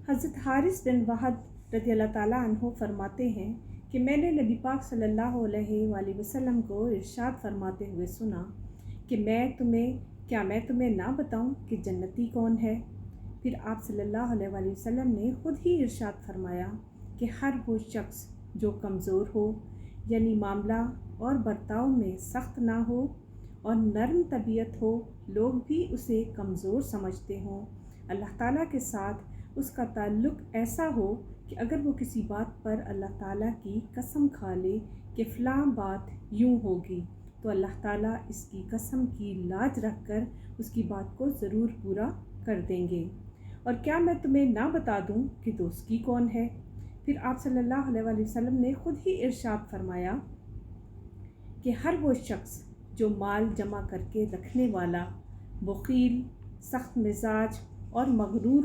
حضرت حارث بن وحد رضی اللہ تعالیٰ عنہ فرماتے ہیں کہ میں نے نبی پاک صلی اللہ علیہ وآلہ وسلم کو ارشاد فرماتے ہوئے سنا کہ کیا میں تمہیں نہ بتاؤں کہ جنتی کون ہے؟ پھر آپ صلی اللہ علیہ وآلہ وسلم نے خود ہی ارشاد فرمایا کہ ہر وہ شخص جو کمزور ہو، یعنی معاملہ اور برتاؤ میں سخت نہ ہو اور نرم طبیعت ہو، لوگ بھی اسے کمزور سمجھتے ہوں، اللہ تعالیٰ کے ساتھ اس کا تعلق ایسا ہو کہ اگر وہ کسی بات پر اللہ تعالیٰ کی قسم کھا لے کہ فلاں بات یوں ہوگی تو اللہ تعالیٰ اس کی قسم کی لاج رکھ کر اس کی بات کو ضرور پورا کر دیں گے۔ اور کیا میں تمہیں نہ بتا دوں کہ دوستی کون ہے؟ پھر آپ صلی اللہ علیہ وآلہ وسلم نے خود ہی ارشاد فرمایا کہ ہر وہ شخص جو مال جمع کر کے رکھنے والا، بخیل، سخت مزاج اور مغرور